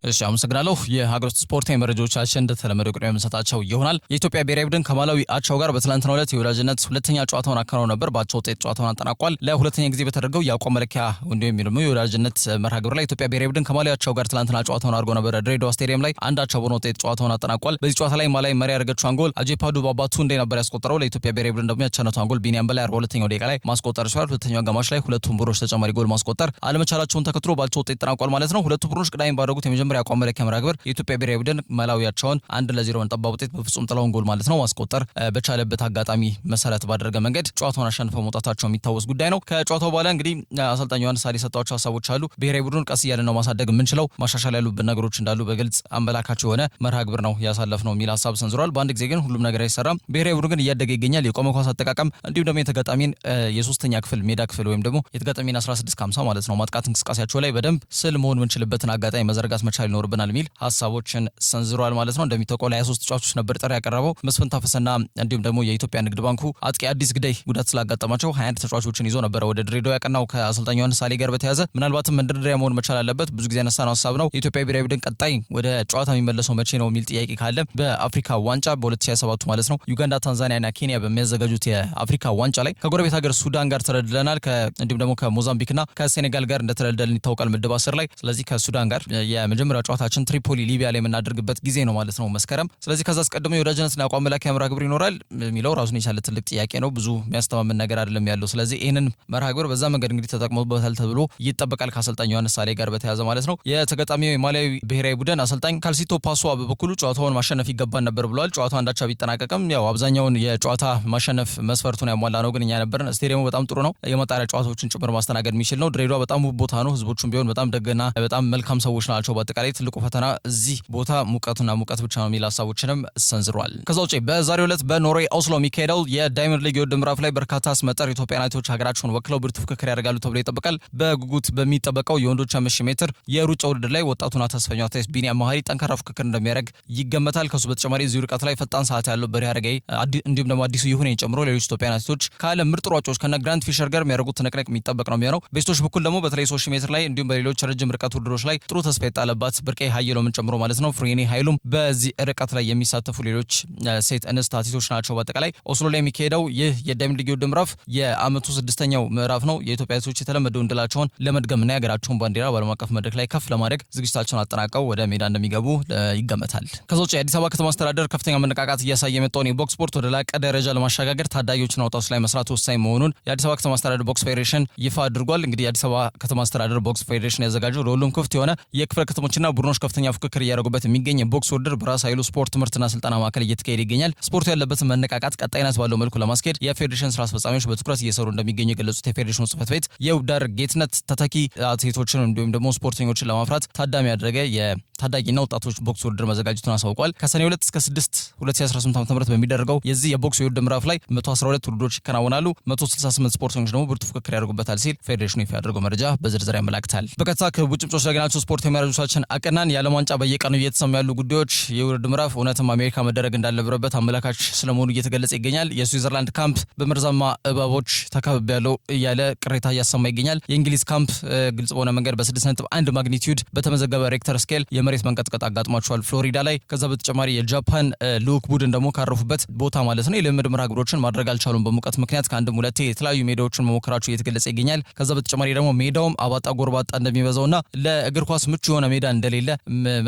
እሺ አመሰግናለሁ። የሀገር ውስጥ ስፖርታዊ መረጃዎቻችን እንደተለመደው ቅድሚያ የምንሰጣቸው ይሆናል። የኢትዮጵያ ብሔራዊ ቡድን ከማላዊ አቻው ጋር በትናንትናው ዕለት የወዳጅነት ሁለተኛ ጨዋታውን አከናውኖ ነበር። በአቻ ውጤት ጨዋታውን አጠናቋል። ለሁለተኛ ጊዜ በተደረገው የአቋም መለኪያ እንዲሁም ደግሞ የወዳጅነት መርሃ ግብር ላይ ኢትዮጵያ ብሔራዊ ቡድን ከማላዊ አቻው ጋር ትናንትና ጨዋታውን አድርጎ ነበር። ድሬዳዋ ስቴዲየም ላይ አንድ አቻ በሆነ ውጤት ጨዋታውን አጠናቋል። በዚህ ጨዋታ ላይ ማላዊ መሪ ያደረገችው ጎል አጄፓዱ ባባቱ እንደ ነበር ያስቆጠረው። ለኢትዮጵያ ብሔራዊ ቡድን ደግሞ ያቻነቷን ጎል ቢኒያም በላይ 42ኛው ደቂቃ ላይ ማስቆጠር ችሏል። ሁለተኛው አጋማሽ ላይ ሁለቱም ቡድኖች ተጨማሪ ጎል ማስቆጠር አለመቻላቸውን ተከትሎ ባልቻ ውጤት ተጠናቋል ማለት ነው። ሁለቱ ቡድኖች ቅዳሜ ባደረጉት የመጀመሪያ አቋም መለኪያ መርሃ ግብር የኢትዮጵያ ብሔራዊ ቡድን ማላዊያቸውን 1-0 በጠባብ ውጤት በፍጹም ጥላውን ጎል ማለት ነው ማስቆጠር በቻለበት አጋጣሚ መሰረት ባደረገ መንገድ ጨዋታውን አሸንፈው መውጣታቸው የሚታወስ ጉዳይ ነው። ከጨዋታው በኋላ እንግዲህ አሰልጣኝ ዮሐንስ ሳሌ የሰጧቸው ሀሳቦች አሉ። ብሔራዊ ቡድኑን ቀስ እያልን ነው ማሳደግ የምንችለው፣ ማሻሻል ያሉብን ነገሮች እንዳሉ በግልጽ አመላካች የሆነ መርሃ ግብር ነው ያሳለፍነው የሚል ሀሳብ ሰንዝሯል። በአንድ ጊዜ ግን ሁሉም ነገር አይሰራም። ብሔራዊ ቡድኑ ግን እያደገ ይገኛል። የቆመ ኳስ አጠቃቀም እንዲሁም ደግሞ የተጋጣሚን የሶስተኛ ክፍል ሜዳ ክፍል ወይም ደግሞ የተጋጣሚን 16-50 ማለት ነው ማጥቃት እንቅስቃሴያቸው ላይ በደንብ ስል መሆን የምንችልበትን አጋጣሚ መዘርጋት መቻል ይኖርብናል የሚል ሀሳቦችን ሰንዝሯል ማለት ነው። እንደሚታወቀው ለ23 ተጫዋቾች ነበር ጥሪ ያቀረበው። መስፍን ታፈሰና እንዲሁም ደግሞ የኢትዮጵያ ንግድ ባንኩ አጥቂ አዲስ ግዳይ ጉዳት ስላጋጠማቸው 21 ተጫዋቾችን ይዞ ነበር ወደ ድሬዳዋ ያቀናው። ከአሰልጣኝ ዮሐንስ ሳሌ ጋር በተያያዘ ምናልባትም መንደርደሪያ መሆን መቻል አለበት። ብዙ ጊዜ ያነሳነው ሀሳብ ነው። የኢትዮጵያ ብሔራዊ ቡድን ቀጣይ ወደ ጨዋታ የሚመለሰው መቼ ነው የሚል ጥያቄ ካለ በአፍሪካ ዋንጫ በ2027 ማለት ነው ዩጋንዳ፣ ታንዛኒያና ኬንያ በሚያዘጋጁት የአፍሪካ ዋንጫ ላይ ከጎረቤት ሀገር ሱዳን ጋር ተደልድለናል። እንዲሁም ደግሞ ከሞዛምቢክና ከሴኔጋል ጋር እንደተደለደልን ይታወቃል ምድብ 10 ላይ። ስለዚህ ከሱዳን ጋር የመጀመሪያው ጨዋታችን ትሪፖሊ ሊቢያ ላይ የምናደርግበት ጊዜ ነው ማለት ነው መስከረም። ስለዚህ ከዛ አስቀድሞ የወዳጅነትና አቋም መለኪያ መርሃ ግብር ይኖራል የሚለው ራሱን የቻለ ትልቅ ጥያቄ ነው። ብዙ የሚያስተማምን ነገር አይደለም ያለው። ስለዚህ ይህንን መርሃ ግብር በዛ መንገድ እንግዲህ ተጠቅሞበታል ተብሎ ይጠበቃል ከአሰልጣኝ ዮሐንስ ሳሌ ጋር በተያያዘ ማለት ነው። የተጋጣሚው የማላዊ ብሔራዊ ቡድን አሰልጣኝ ካልሲቶ ፓሶዋ በበኩሉ ጨዋታውን ማሸነፍ ይገባን ነበር ብለዋል። ጨዋታው አንዳቻ ቢጠናቀቅም ያው አብዛኛውን የጨዋታ ማሸነፍ መስፈርቱን ያሟላ ነው። ግን እኛ ነበርን። ስቴዲየሙ በጣም ጥሩ ነው። የመጣሪያ ጨዋታዎችን ጭምር ማስተናገድ የሚችል ነው። ድሬዳዋ በጣም ውብ ቦታ ነው። ህዝቦቹም ቢሆን በጣም ደግና በጣም መልካም ሰዎች ናቸው። በአጠቃላይ ትልቁ ፈተና እዚህ ቦታ ሙቀቱና ሙቀት ብቻ ነው የሚል ሀሳቦችንም ሰንዝሯል። ከዛ ውጪ በዛሬው ዕለት በኖርዌይ ኦስሎ የሚካሄደው የዳይመንድ ሊግ የውድድር ምዕራፍ ላይ በርካታ አስመጠር ኢትዮጵያውያን አትሌቶች ሀገራቸውን ወክለው ብርቱ ፍክክር ያደርጋሉ ተብሎ ይጠበቃል። በጉጉት በሚጠበቀው የወንዶች 5000 ሜትር የሩጫ ውድድር ላይ ወጣቱና ተስፈኛው አትሌት ቢኒያም መሀሪ ጠንካራ ፍክክር እንደሚያደርግ ይገመታል። ከሱ በተጨማሪ እዚህ ርቀት ላይ ፈጣን ሰዓት ያለው በሪ አረጋይ እንዲሁም ደግሞ አዲሱ ይሁኔን ጨምሮ ሌሎች ኢትዮጵያውያን አትሌቶች ከዓለም ምርጥ ሯጮች ከነ ግራንት ፊሸር ጋር የሚያደርጉት ትንቅንቅ የሚጠበቅ ነው የሚሆነው። በሴቶች በኩል ደግሞ በተለይ 3000 ሜትር ላይ እንዲሁም በሌሎች ረጅም ርቀት ውድድሮች ላይ ጥሩ ተስፋ የጣለባት ብርቄ ሀየሎምን ጨምሮ ማለት ነው ፍሬኔ ኃይሉም በዚህ ርቀት ላይ የሚሳተፉ ሌሎች ሴት እንስት አትሌቶች ናቸው። በአጠቃላይ ኦስሎ ላይ የሚካሄደው ይህ የዳይመንድ ሊግ የውድድር ምዕራፍ የአመቱ 6ኛው ምዕራፍ ነው። የኢትዮጵያ አትሌቶች የተለመደውን ድላቸውን ለመድገምና የሀገራቸውን ባንዲራ በዓለም አቀፍ መድረክ ላይ ከፍ ለማድረግ ዝግጅታቸውን አጠናቀው ወደ ሜዳ እንደሚገቡ ይገመታል። ከዛ ውጭ የአዲስ አበባ ከተማ አስተዳደር ከፍተኛ መነቃቃት እያሳየ የመጣውን የቦክስ ስፖርት ወደ ላቀ ደረጃ ለማሸጋገር ታዳጊዎችና ወጣቶች ላይ መስራት ወሳኝ መሆኑን የአዲስ አበባ ከተማ አስተዳደር ቦክስ ፌዴሬሽን ይፋ አድርጓል። እንግዲህ የአዲስ አበባ ከተማ አስተዳደር ቦክስ ፌዴሬሽን ያዘጋጀው ለሁሉም ክፍት የሆነ የክፍለ ከተሞችና ቡድኖች ከፍተኛ ፍክክር እያደረጉበት የሚገኝ የቦክስ ውድድር በራስ ኃይሉ ስፖርት ትምህርትና ስልጠና ማዕከል እየተካሄደ ይገኛል። ስፖርቱ ያለበትን መነቃቃት ቀጣይነት ባለው መልኩ ለማስኬድ የፌዴሬሽን ስራ አስፈጻሚዎች በትኩረት እየሰሩ እንደሚገኙ የገለጹት የፌዴሬሽኑ ጽሕፈት ቤት የውዳር ጌትነት ተተኪ አትሌቶችን እንዲሁም ደግሞ ስፖርተኞችን ለማፍራት ታዳሚ ያደረገ የታዳጊና ወጣቶች ቦክስ ውድድር መዘጋጀቱን አሳውቋል። ከሰኔ 2 እስከ 6 2018 ዓ.ም በሚደረገው የዚህ የቦክስ የውድድር ምዕራፍ ላይ 112 ውድድሮች ይከናወናሉ። 168 ስፖርተኞች ደግሞ ብርቱ ፍክክር ያደርጉበታል ሲል ፌዴሬሽኑ ይፋ ያደረገው መረጃ በዝርዝር ያመላክታል። በቀጥታ ከውጭምጮች ያገናቸው ስፖርታዊ መረጃዎቻችን አቀናን። የዓለም ዋንጫ በየቀኑ እየተሰሙ ያሉ ጉዳዮች የውድድር ምዕራፍ እውነትም አሜሪካ መደረግ እንዳለበት አመላካች ስለመሆኑ እየተገለጸ ይገኛል። የስዊዘርላንድ ካምፕ በመርዛማ እባቦች ተከብብ ያለው እያለ ቅሬታ እያሰማ ይገኛል። የእንግሊዝ ካምፕ ግልጽ በሆነ መንገድ በ6.1 ማግኒቲዩድ በተመዘገበ ሬክተር ስኬል የመሬት መንቀጥቀጥ አጋጥሟቸዋል ፍሎሪዳ ላይ። ከዛ በተጨማሪ የጃፓን ልዑክ ቡድን ደግሞ ካረፉበት ቦታ ማለት ነው የልምምድ መርሃ ግብሮችን ማድረግ አልቻሉም በሙቀት ምክንያት። ከአንድም ሁለቴ የተለያዩ ሜዳዎችን መሞከራቸው እየተገለጸ ይገኛል። ከዛ በተጨማሪ ደግሞ ሜዳውም አባጣ ጎርባጣ እንደሚበዛውና ለእግር ኳስ ምቹ የሆነ ሜዳ እንደሌለ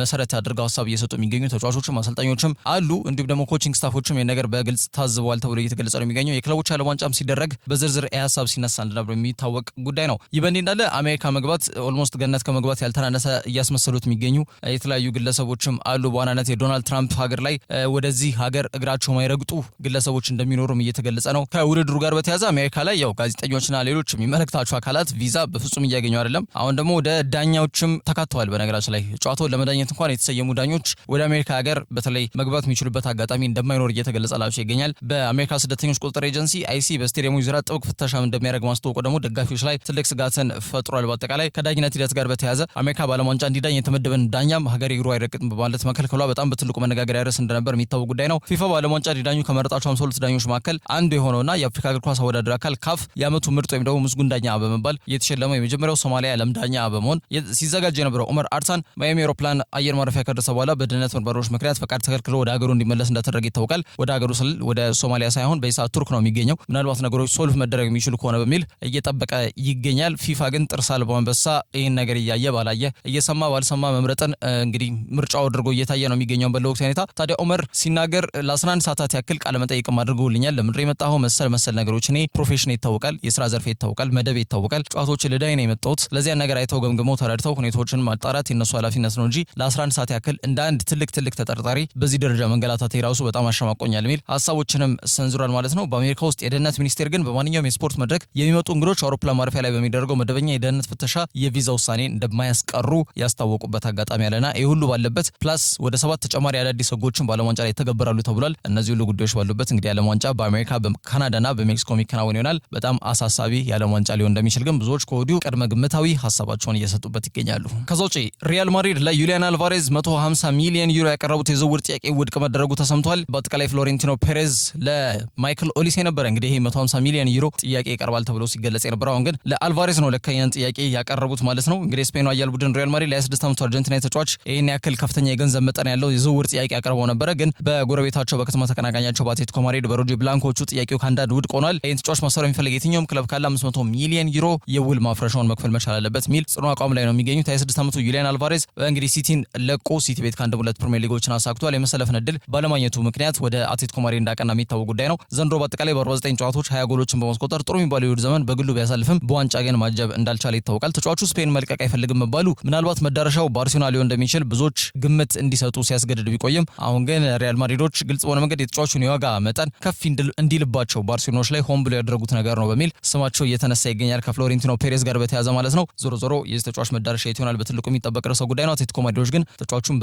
መሰረት አድርገው ሀሳብ እየሰጡ የሚገኙ ተጫዋቾችም አሰልጣኞችም አሉ። እንዲሁም ደግሞ ኮቺንግ ስታፎችም የነገር በግልጽ ታዝበዋል ተብሎ እየተገለጸ ነው የሚገኘው። የክለቦች ዓለም ዋንጫም ሲደረግ በዝርዝር ሀሳብ ሲነሳ እንደነበር የሚታወቅ ጉዳይ ነው። ይህ በእንዲህ እንዳለ አሜሪካ መግባት ኦልሞስት ገነት ከመግባት ያልተናነሰ እያስመሰሉት የሚገኙ የተለያዩ ግለሰቦችም አሉ። በዋናነት የዶናልድ ትራምፕ ሀገር ላይ ወደዚህ ሀገር እግራቸው ማይረግጡ ግለሰቦች እንደሚኖሩም እየተገለጸ ነው። ከውድድሩ ጋር በተያያዘ አሜሪካ ላይ ያው ጋዜጠኞችና ሌሎች የሚመለከታቸው አካላት ቪዛ በፍጹም እያገኙ አይደለም። አሁን ደግሞ ወደ ዳኛዎችም ተካተዋል። በነገራችን ላይ ጨዋታውን ለመዳኘት እንኳን የተሰየሙ ዳኞች ወደ አሜሪካ ሀገር በተለይ መግባት የሚችሉበት አጋጣሚ እንደማይኖር እየተገለጸላቸው ይገኛል። በአሜሪካ ስደተኞች ቁጥጥር ኤጀንሲ አይሲ በስቴዲየሙ ዙሪያ ጥብቅ ፍተሻም እንደሚያደርግ ማስታወቁ ደግሞ ደጋፊዎች ላይ ትልቅ ስጋትን ፈጥሯል። በአጠቃላይ ከዳኝነት ሂደት ጋር በተያያዘ አሜሪካ በዓለም ዋንጫ እንዲዳኝ የተመደበን ዳኛም ሀገር እግሩ አይረግጥም በማለት መከልከሏ በጣም በትልቁ መነጋገሪያ ርዕስ እንደነበር የሚታወቅ ጉዳይ ነው። ፊፋ በዓለም ዋንጫ እንዲዳኙ ከመረጣቸው 52 ዳኞች መካከል አንዱ የሆነውና የአፍሪካ እግር ኳስ አወዳዳሪ አካል ካፍ የዓመቱ ምርጥ ወይም ደግሞ ምስጉን ዳኛ በመባል የተሸለመው የመጀመሪያው ሶማሊያ ዓለም ዳኛ በመሆን ሲዘጋጅ የነበረው ዑመር አርታን ማያሚ አውሮፕላን አየር ማረፊያ ከደረሰ በኋላ በደህንነት ምርመራዎች ምክንያት ፈቃድ ተከልክሎ ወደ ሀገሩ እንዲመለስ እንደተደረገ ይታወቃል። ወደ ሀገሩ ስል ወደ ሶማሊያ ሳይሆን በኢሳት ቱርክ ነው የሚገኘው። ምናልባት ነገሮች ሶልቭ መደረግ የሚችሉ ከሆነ በሚል እየጠበቀ ይገኛል። ፊፋ ግን ጥርስ አልባው አንበሳ ይህን ነገር እያየ ባላየ እየሰማ ባልሰማ መምረጥን እንግዲህ ምርጫው አድርጎ እየታየ ነው የሚገኘው በለወቅት ሁኔታ። ታዲያ ዑመር ሲናገር ለ11 ሰዓታት ያክል ቃለ መጠይቅም አድርጎልኛል። ለምንድን የመጣኸው መሰል ነገሮች እኔ ፕሮፌሽን ይታወቃል፣ የስራ ዘርፍ ይታወቃል፣ መደብ ይታወቃል፣ ጨዋታዎች ልዳይ ነው የመጣሁት። ስለዚህ ነገር አይተው ገምግመው ተረድተው ሁኔታዎችን ማጣራት የነሱ ኃላፊነት ነው እንጂ ለ11 ሰዓት ያክል እንደ አንድ ትልቅ ተጠርጣሪ በዚህ ደረጃ መንገላታት የራሱ በጣም አሸማቆኛል የሚል ሀሳቦችንም ሰንዝሯል ማለት ነው። በአሜሪካ ውስጥ የደህንነት ሚኒስቴር ግን በማንኛውም የስፖርት መድረክ የሚመጡ እንግዶች አውሮፕላን ማረፊያ ላይ በሚደረገው መደበኛ የደህንነት ፍተሻ የቪዛ ውሳኔ እንደማያስቀሩ ያስታወቁበት አጋጣሚ ያለና ይህ ሁሉ ባለበት ፕላስ ወደ 7 ተጨማሪ አዳዲስ ህጎችን በዓለም ዋንጫ ላይ ተገበራሉ ተብሏል። እነዚህ ሁሉ ጉዳዮች ባሉበት እንግዲህ ዓለም ዋንጫ በአሜሪካ በካናዳና በሜክሲኮ የሚከናወን ይሆናል። በጣም አሳሳቢ የዓለም ዋንጫ ሊሆን እንደሚችል ግን ብዙዎች ከወዲሁ ቅድመ ግምታዊ ሀሳባቸውን እየሰጡበት ይገኛሉ። ከዛ ውጪ ሪያል ማድሪድ ለዩሊያን አልቫሬዝ 150 ሚሊዮን ዩሮ ያቀረቡት የዝውውር ጥያቄ ውድቅ መደረጉ ተሰምቷል። በአጠቃላይ ፍሎሬንቲኖ ፔሬዝ ለማይክል ኦሊሴ ነበር እንግዲህ ይሄ 150 ሚሊዮን ዩሮ ጥያቄ ይቀርባል ተብሎ ሲገለጽ የነበረው አሁን ግን ለአልቫሬዝ ነው ለካያን ጥያቄ ያቀረቡት ማለት ነው። እንግዲህ ስፔኑ አያል ቡድን ሪያል ማድሪድ ለ26 ዓመቱ አርጀንቲና ተጫዋች ይሄን ያክል ከፍተኛ የገንዘብ መጠን ያለው የዝውውር ጥያቄ ያቀርበው ነበረ። ግን በጎረቤታቸው በከተማ ተቀናቃኛቸው በአትሌቲኮ ማድሪድ በሮጂ ብላንኮቹ ጥያቄው ከአንዳንድ ውድቅ ሆኗል። ይህን ተጫዋች ማሰር የሚፈልግ የትኛውም ክለብ ካለ 500 ሚሊዮን ዩሮ የውል ማፍረሻውን መክፈል መቻል አለበት ሚል ጽኑ አቋም ላይ ነው የሚገኙት። 26 ዓመቱ ዩሊያን አልቫሬዝ እንግዲህ ሲቲን ለቆ ሲቲ ቤት ከአንድ ሁለት ፕሪሚየር ሊጎችን አሳክቷል። የመሰለፍን እድል ባለማግኘቱ ምክንያት ወደ አትሌቲኮ ማድሪድ እንዳቀና የሚታወቅ ጉዳይ ነው። ዘንድሮ በአጠቃላይ በ49 ጨዋታዎች 20 ጎሎችን በማስቆጠር ጥሩ የሚባለው የውድድር ዘመን በግሉ ቢያሳልፍም በዋንጫ ግን ማጀብ እንዳልቻለ ይታወቃል። ተጫዋቹ ስፔን መልቀቅ አይፈልግም መባሉ ምናልባት መዳረሻው ባርሴሎና ሊሆን እንደሚችል ብዙዎች ግምት እንዲሰጡ ሲያስገድድ ቢቆይም አሁን ግን ሪያል ማድሪዶች ግልጽ በሆነ መንገድ የተጫዋቹን የዋጋ መጠን ከፍ እንዲልባቸው ባርሴሎናዎች ላይ ሆን ብሎ ያደረጉት ነገር ነው በሚል ስማቸው እየተነሳ ይገኛል ከፍሎሬንቲኖ ፔሬዝ ጋር በተያዘ ማለት ነው። ዞሮ የዚህ ተጫዋች መዳረሻ የት ይሆናል በትልቁ የሚጠበቅ ርዕሰ ጉዳይ ነው። አትሌቲኮ ማድሪዶች ግን ተጫዋቹን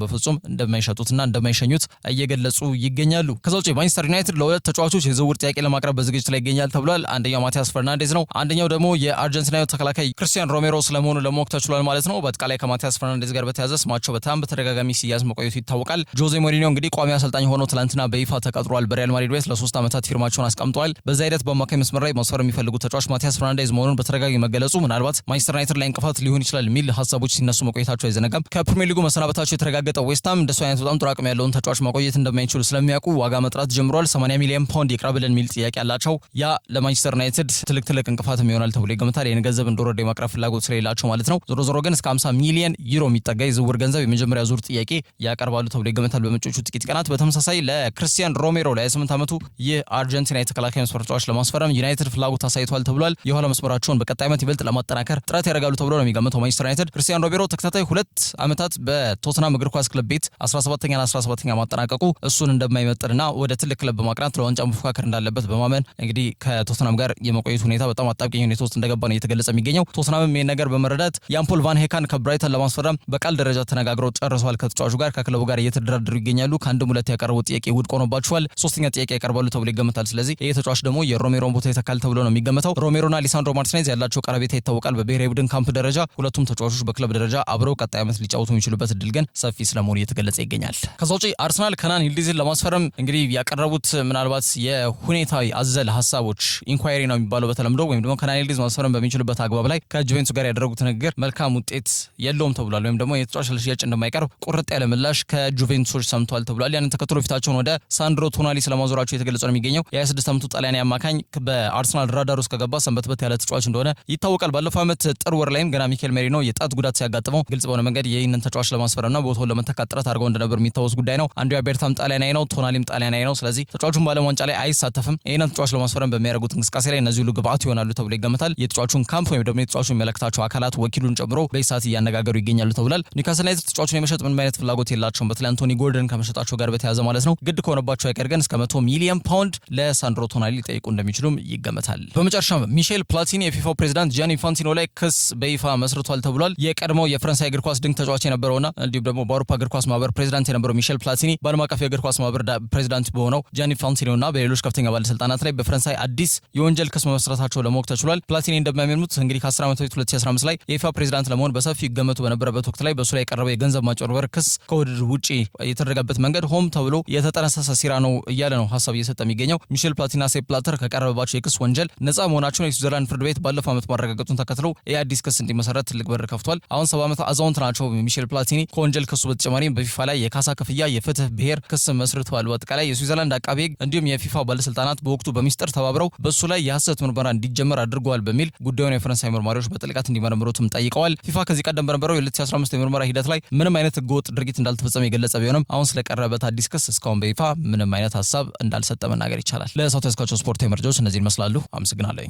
በፍጹም እንደማይሸጡትና እንደማይሸኙት እየገለጹ ይገኛሉ። ከዛ ውጪ ማንቸስተር ዩናይትድ ለሁለት ተጫዋቾች የዝውውር ጥያቄ ለማቅረብ በዝግጅት ላይ ይገኛል ተብሏል። አንደኛው ማቲያስ ፈርናንዴዝ ነው። አንደኛው ደግሞ የአርጀንቲናው ተከላካይ ክሪስቲያን ሮሜሮ ስለመሆኑ ለማወቅ ተችሏል ማለት ነው። በአጠቃላይ ከማቲያስ ፈርናንዴዝ ጋር በተያዘ ስማቸው በጣም በተደጋጋሚ ሲያዝ መቆየቱ ይታወቃል። ጆዜ ሞሪኒዮ እንግዲህ ቋሚ አሰልጣኝ ሆኖ ትላንትና በይፋ ተቀጥሯል። በሪያል ማድሪድ ቤት ለ3 ዓመታት ፊርማቸውን አስቀምጠዋል። በዛ ሂደት በአማካይ መስመር ላይ ማስፈር የሚፈልጉ ተጫዋች ማቲያስ ፈርናንዴዝ መሆኑን በተደጋጋሚ መገለጹ ምናልባት ማንቸስተር ዩናይትድ ላይ እንቅፋት ሊሆን ይችላል የሚል ሀሳቦች ሲነሱ መቆየታቸው አይዘነጋም። ከፕሪሚየር ሊጉ መሰናበታቸው የተረጋገጠው ዌስትሃም እንደሱ አይነት በጣም ጥሩ አቅም ያለውን ተጫዋች ማቆየት እንደማይችሉ ስለሚያውቁ ዋጋ መጥራት ጀምሯል። 80 ሚሊዮን ፓውንድ ይቅረብልን የሚል ጥያቄ ያላቸው ያ ለማንቸስተር ዩናይትድ ትልቅ እንቅፋትም ይሆናል ተብሎ ይገምታል። ይህን ገንዘብ እንደወረደ የማቅረብ ፍላጎት ስለሌላቸው ማለት ነው። ዞሮ ግን እስከ 50 ሚሊዮን ዩሮ የሚጠጋ የዝውውር ገንዘብ የመጀመሪያ ዙር ጥያቄ ያቀርባሉ ተብሎ ይገምታል በመጪዎቹ ጥቂት ቀናት። በተመሳሳይ ለክሪስቲያን ሮሜሮ ለ28 ዓመቱ የአርጀንቲና የተከላካይ መስመር ተጫዋች ለማስፈረም ዩናይትድ ፍላጎት አሳይቷል ተብሏል። የኋላ መስመራቸውን በቀጣይ ዓመት ይበልጥ ለማጠናከር ጥረት ያደርጋሉ ተብሎ ነው የሚገምተው ማንቸስተር ዩናይትድ። ክሪስቲያን ሮሜሮ ተከታታይ 2 ዓመታት በቶተንሃም እግር ኳስ ክለብ ቤት 17ኛ ማጠናቀቁ እሱን እንደማይመጥንና ወደ ትልቅ ክለብ በማቅናት ለዋንጫ መፎካከር እንዳለበት በማመን እንግዲህ ከቶተንሃም ጋር የመቆየቱ ሁኔታ በጣም አጣብቂኝ ሁኔታ ውስጥ እንደገባ ነው እየተገለጸ የሚገኘው። ቶተንሃምም ይህን ነገር በመረዳት ያምፖል ቫን ሄካን ከብራይተን ለማስፈረም በቃል ደረጃ ተነጋግረው ጨርሰዋል። ከተጫዋቹ ጋር ከክለቡ ጋር እየተደራደሩ ይገኛሉ። ከአንድም ሁለት ያቀረቡት ጥያቄ ውድቅ ሆኖባቸዋል። 3ኛ ጥያቄ ያቀርባሉ ተብሎ ይገመታል። ስለዚህ ይህ ተጫዋች ደግሞ የሮሜሮን ቦታ ይተካል ተብሎ ነው የሚገመተው። ሮሜሮና ሊሳንድሮ ማርቲኔዝ ያላቸው ቀረቤታ ይታወቃል። በብሔራዊ ቡድን ካምፕ ደረጃ ሁለቱም ተጫዋቾች በክለብ ደረጃ አብረው ቀጣይ ዓመት ሊጫወቱ የሚችሉበት እድል ግን ሰፊ ስለመሆኑ እየተገለጸ ይገኛል። ከዛ ውጪ አርሰናል ከናን ይልዲዝን ለማስፈረም እንግዲህ ያቀረቡት ምናልባት የሁኔታዊ አዘል ሀሳቦች ኢንኳይሪ ነው የሚባለው በተለምዶ ወይም ደግሞ ከናን ይልዲዝ ማስፈረም በሚችሉበት አግባብ ላይ ከጁቬንቱስ ጋር ያደረጉት ንግግር መልካም ውጤት የለውም ተብሏል። ወይም ደግሞ የተጫዋች ለሽያጭ እንደማይቀርብ ቁርጥ ያለ ምላሽ ከጁቬንቱሶች ሰምቷል ተብሏል። ያንን ተከትሎ ፊታቸውን ወደ ሳንድሮ ቶናሊ ስለማዞራቸው የተገለጸ ነው የሚገኘው። የ26 ዓመቱ ጣሊያናዊ አማካኝ በአርሰናል ራዳር ውስጥ ከገባ ሰንበትበት ያለ ተጫዋች እንደሆነ ይታወቃል። ባለፈው ዓመት ጥር ወር ላይም ገና ሚኬል ሜሪኖ የጣት ጉዳት ሲያጋጥመው ግልጽ በሆነ መንገድ ይህንን ተጫዋች ለማስፈረምና ቦታውን ለመተካት ጥረት አድርገው እንደነበር የሚታወስ ጉዳይ ነው። አንድሪያ ቤርታም ጣሊያናዊ ነው፣ ቶናሊም ጣሊያናዊ ነው። ስለዚህ ተጫዋቹን በዓለም ዋንጫ ላይ አይሳተፍም። ይህንን ተጫዋች ለማስፈረም በሚያደርጉት እንቅስቃሴ ላይ እነዚህ ሁሉ ግብአት ይሆናሉ ተብሎ ይገመታል። የተጫዋቹን ካምፕ ወይም ደግሞ የተጫዋቹን የሚመለከታቸው አካላት ወኪሉን ጨምሮ በኢሳት እያነጋገሩ ይገኛሉ ተብሏል። ኒውካስል ዩናይትድ ተጫዋቹን የመሸጥ ምንም አይነት ፍላጎት የላቸውም። በተለይ አንቶኒ ጎርደን ከመሸጣቸው ጋር በተያያዘ ማለት ነው። ግድ ከሆነባቸው አይቀር ግን እስከ 100 ሚሊዮን ፓውንድ ለሳንድሮ ቶናሊ ሊጠይቁ እንደሚችሉም ይገመታል። በመጨረሻም ሚሼል ፕላቲኒ የፊፋው ፕሬዚዳንት ጂያኒ ኢንፋንቲኖ ላይ ክስ በይፋ መስርቷል ተብሏል። የቀድሞው የፈረንሳይ እግር ኳስ ድንቅ ተጫዋች የነበረውና እንዲሁም ደግሞ በአውሮፓ እግር ኳስ ማህበር ፕሬዚዳንት የነበረው ሚሼል ፕላቲኒ በዓለም አቀፍ የእግር ኳስ ማህበር ፕሬዚዳንት በሆነው ጂያኒ ኢንፋንቲኖና በሌሎች ከፍተኛ ባለስልጣናት ላይ በፈረንሳይ አዲስ የወንጀል ክስ መመስረታቸው ለማወቅ ተችሏል። ፕላቲኒ እንደሚያምኑት እንግዲህ ከ10 ዓመት በፊት 2015 ላይ የፊፋ ፕሬዚዳንት ለመሆን በሰፊው ይገመቱ በነበረበት ወቅት ላይ በሱ ላይ የቀረበው የገንዘብ ማጭበርበር ክስ ከውድድር ውጪ የተደረገበት መንገድ ሆም ተብሎ የተጠነሰሰ ሲራ ነው እያለ ነው ሀሳብ እየሰጠ የሚገኘው። ሚሼል ፕላቲኒና ሴፕ ብላተር ከቀረበባቸው የክስ ወንጀል ነፃ መሆናቸውን የስዊዘርላንድ ፍርድ ቤት ባለፈው ዓመት ማረጋገጡን ተከትሎ የአዲስ ክስ እንዲመሰረት ትልቅ በር ከፍቷል። አሁን የ47 ዓመት አዛውንት ናቸው ሚሼል ፕላቲኒ። ከወንጀል ክሱ በተጨማሪ በፊፋ ላይ የካሳ ክፍያ የፍትህ ብሔር ክስ መስርተዋል። በአጠቃላይ የስዊዘርላንድ አቃቤ ሕግ እንዲሁም የፊፋ ባለስልጣናት በወቅቱ በሚስጥር ተባብረው በሱ ላይ የሐሰት ምርመራ እንዲጀመር አድርገዋል በሚል ጉዳዩን የፈረንሳይ መርማሪዎች በጥልቀት እንዲመረምሩትም ጠይቀዋል። ፊፋ ከዚህ ቀደም በነበረው የ2015 የምርመራ ሂደት ላይ ምንም አይነት ህገወጥ ድርጊት እንዳልተፈጸመ የገለጸ ቢሆንም አሁን ስለቀረበበት አዲስ ክስ እስካሁን በይፋ ምንም አይነት ሀሳብ እንዳልሰጠ መናገር ይቻላል። ለሰዓቱ ያስካቸው ስፖርታዊ መረጃዎች እነዚህን ይመስላሉ። አመሰግናለሁ።